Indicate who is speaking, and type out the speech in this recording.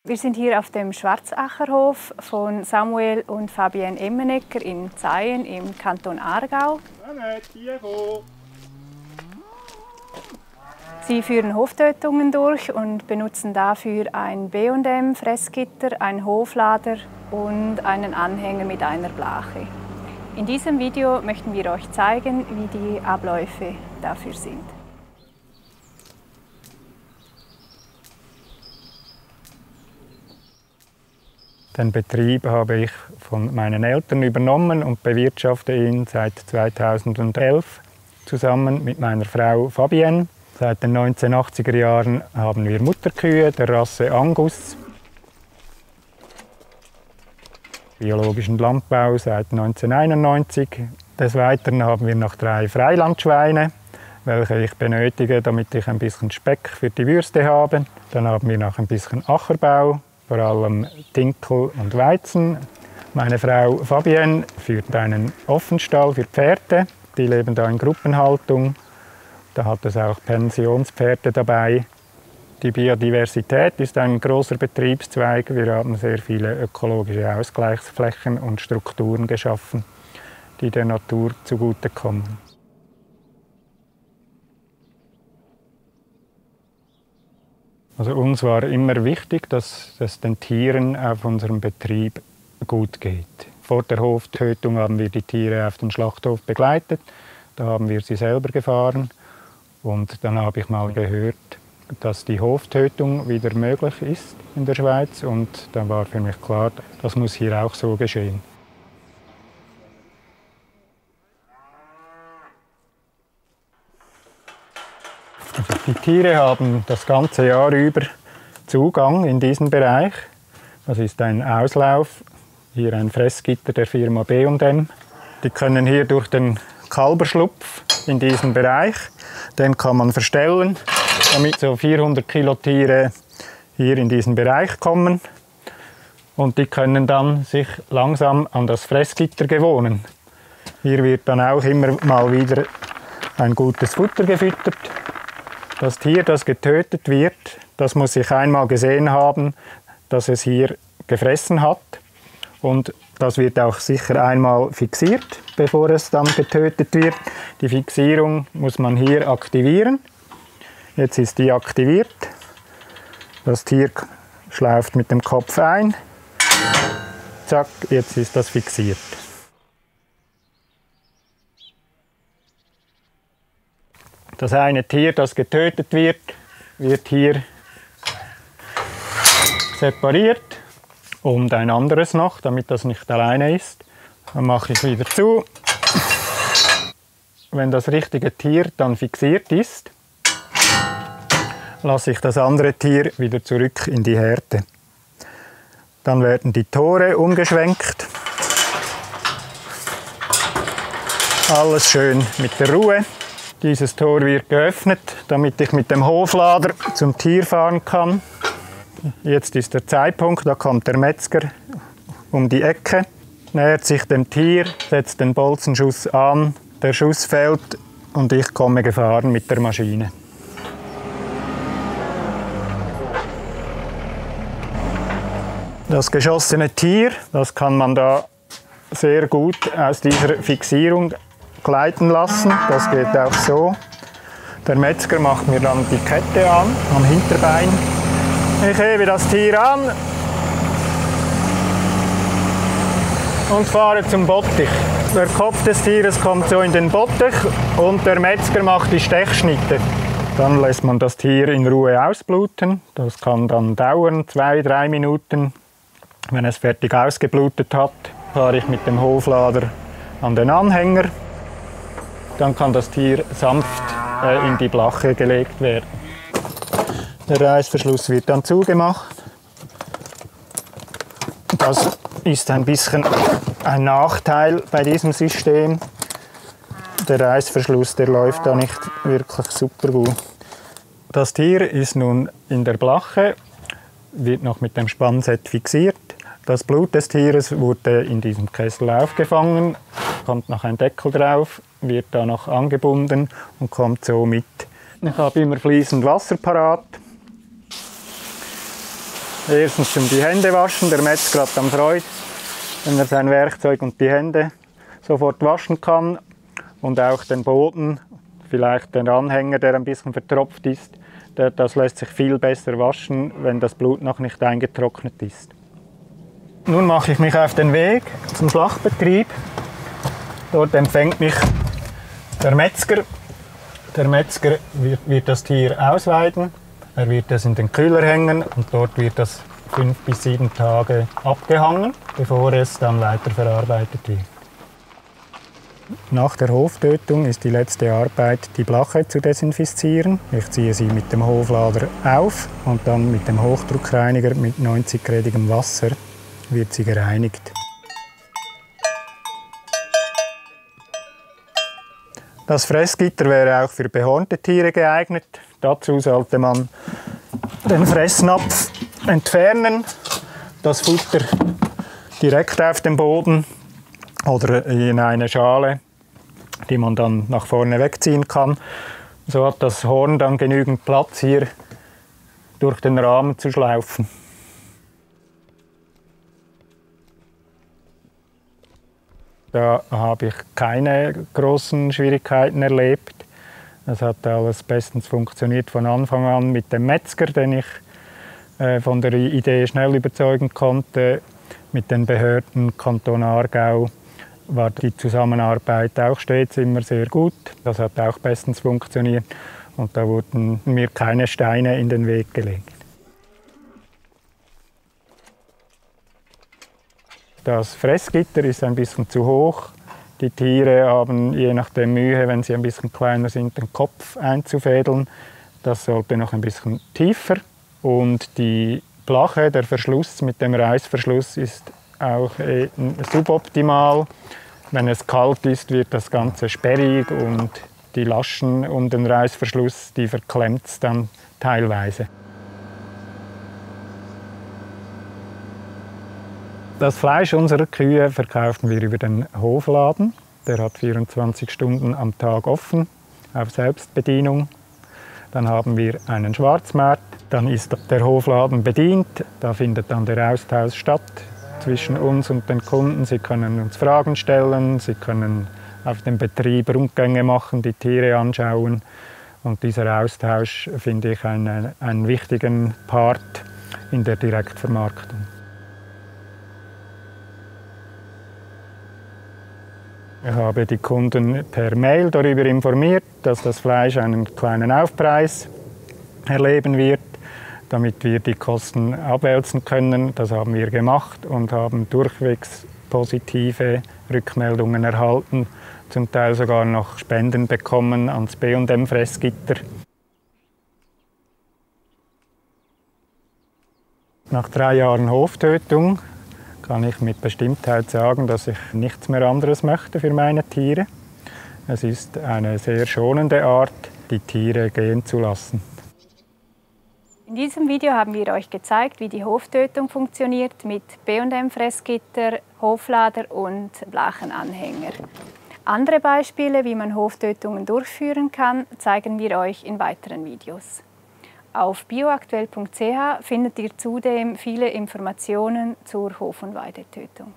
Speaker 1: Wir sind hier auf dem Schwarzacherhof von Samuel und Fabienne Emmenegger in Zayen im Kanton Aargau. Sie führen Hoftötungen durch und benutzen dafür ein B&M-Fressgitter, einen Hoflader und einen Anhänger mit einer Blache. In diesem Video möchten wir euch zeigen, wie die Abläufe dafür sind.
Speaker 2: Den Betrieb habe ich von meinen Eltern übernommen und bewirtschafte ihn seit 2011 zusammen mit meiner Frau Fabienne. Seit den 1980er Jahren haben wir Mutterkühe der Rasse Angus. Biologischen Landbau seit 1991. Des Weiteren haben wir noch 3 Freilandschweine, welche ich benötige, damit ich ein bisschen Speck für die Würste habe. Dann haben wir noch ein bisschen Ackerbau, vor allem Dinkel und Weizen. Meine Frau Fabienne führt einen Offenstall für Pferde. Die leben da in Gruppenhaltung. Da hat es auch Pensionspferde dabei. Die Biodiversität ist ein großer Betriebszweig. Wir haben sehr viele ökologische Ausgleichsflächen und Strukturen geschaffen, die der Natur zugutekommen. Also uns war immer wichtig, dass es den Tieren auf unserem Betrieb gut geht. Vor der Hoftötung haben wir die Tiere auf den Schlachthof begleitet. Da haben wir sie selber gefahren. Und dann habe ich mal gehört, dass die Hoftötung wieder möglich ist in der Schweiz. Und dann war für mich klar, das muss hier auch so geschehen. Die Tiere haben das ganze Jahr über Zugang in diesen Bereich. Das ist ein Auslauf, hier ein Fressgitter der Firma B&M. Die können hier durch den Kalberschlupf in diesen Bereich. Den kann man verstellen, damit so 400 Kilo Tiere hier in diesen Bereich kommen. Und die können dann sich langsam an das Fressgitter gewöhnen. Hier wird dann auch immer mal wieder ein gutes Futter gefüttert. Das Tier, das getötet wird, das muss sich einmal gesehen haben, dass es hier gefressen hat. Und das wird auch sicher einmal fixiert, bevor es dann getötet wird. Die Fixierung muss man hier aktivieren. Jetzt ist die aktiviert. Das Tier schleift mit dem Kopf ein. Zack, jetzt ist das fixiert. Das eine Tier, das getötet wird, wird hier separiert und ein anderes noch, damit das nicht alleine ist. Dann mache ich wieder zu. Wenn das richtige Tier dann fixiert ist, lasse ich das andere Tier wieder zurück in die Härte. Dann werden die Tore umgeschwenkt. Alles schön mit der Ruhe. Dieses Tor wird geöffnet, damit ich mit dem Hoflader zum Tier fahren kann. Jetzt ist der Zeitpunkt, da kommt der Metzger um die Ecke, nähert sich dem Tier, setzt den Bolzenschuss an, der Schuss fällt und ich komme gefahren mit der Maschine. Das geschossene Tier, das kann man da sehr gut aus dieser Fixierung gleiten lassen. Das geht auch so. Der Metzger macht mir dann die Kette an, am Hinterbein. Ich hebe das Tier an und fahre zum Bottich. Der Kopf des Tieres kommt so in den Bottich und der Metzger macht die Stechschnitte. Dann lässt man das Tier in Ruhe ausbluten. Das kann dann dauern, 2-3 Minuten. Wenn es fertig ausgeblutet hat, fahre ich mit dem Hoflader an den Anhänger. Dann kann das Tier sanft in die Blache gelegt werden. Der Reißverschluss wird dann zugemacht. Das ist ein bisschen ein Nachteil bei diesem System. Der Reißverschluss, der läuft da nicht wirklich super gut. Das Tier ist nun in der Blache, wird noch mit dem Spannset fixiert. Das Blut des Tieres wurde in diesem Kessel aufgefangen, kommt noch ein Deckel drauf, wird da noch angebunden und kommt so mit. Ich habe immer fließend Wasser parat. Erstens um die Hände waschen. Der Metzger hat dann Freude, wenn er sein Werkzeug und die Hände sofort waschen kann. Und auch den Boden, vielleicht den Anhänger, der ein bisschen vertropft ist, das lässt sich viel besser waschen, wenn das Blut noch nicht eingetrocknet ist. Nun mache ich mich auf den Weg zum Schlachtbetrieb. Dort empfängt mich der Metzger. Der Metzger wird das Tier ausweiden. Er wird es in den Kühler hängen und dort wird das 5 bis 7 Tage abgehangen, bevor es dann weiter verarbeitet wird. Nach der Hoftötung ist die letzte Arbeit, die Blache zu desinfizieren. Ich ziehe sie mit dem Hoflader auf und dann mit dem Hochdruckreiniger mit 90-gradigem Wasser wird sie gereinigt. Das Fressgitter wäre auch für behornte Tiere geeignet. Dazu sollte man den Fressnapf entfernen, das Futter direkt auf den Boden oder in eine Schale, die man dann nach vorne wegziehen kann. So hat das Horn dann genügend Platz, hier durch den Rahmen zu schlaufen. Da habe ich keine großen Schwierigkeiten erlebt. Es hat alles bestens funktioniert von Anfang an mit dem Metzger, den ich von der Idee schnell überzeugen konnte. Mit den Behörden Kanton Aargau war die Zusammenarbeit auch stets immer sehr gut. Das hat auch bestens funktioniert und da wurden mir keine Steine in den Weg gelegt. Das Fressgitter ist ein bisschen zu hoch. Die Tiere haben je nachdem Mühe, wenn sie ein bisschen kleiner sind, den Kopf einzufädeln. Das sollte noch ein bisschen tiefer. Und die Blache, der Verschluss mit dem Reißverschluss, ist auch suboptimal. Wenn es kalt ist, wird das Ganze sperrig und die Laschen um den Reißverschluss, die verklemmt es dann teilweise. Das Fleisch unserer Kühe verkaufen wir über den Hofladen. Der hat 24 Stunden am Tag offen, auf Selbstbedienung. Dann haben wir einen Schwarzmarkt. Dann ist der Hofladen bedient. Da findet dann der Austausch statt zwischen uns und den Kunden. Sie können uns Fragen stellen, sie können auf dem Betrieb Rundgänge machen, die Tiere anschauen. Und dieser Austausch finde ich einen wichtigen Part in der Direktvermarktung. Ich habe die Kunden per Mail darüber informiert, dass das Fleisch einen kleinen Aufpreis erleben wird, damit wir die Kosten abwälzen können. Das haben wir gemacht und haben durchwegs positive Rückmeldungen erhalten, zum Teil sogar noch Spenden bekommen ans B&M Fressgitter. Nach 3 Jahren Hoftötung kann ich mit Bestimmtheit sagen, dass ich nichts mehr anderes möchte für meine Tiere. Es ist eine sehr schonende Art, die Tiere gehen zu lassen.
Speaker 1: In diesem Video haben wir euch gezeigt, wie die Hoftötung funktioniert mit B&M Fressgitter, Hoflader und Blachenanhänger. Andere Beispiele, wie man Hoftötungen durchführen kann, zeigen wir euch in weiteren Videos. Auf bioaktuell.ch findet ihr zudem viele Informationen zur Hof- und Weidetötung.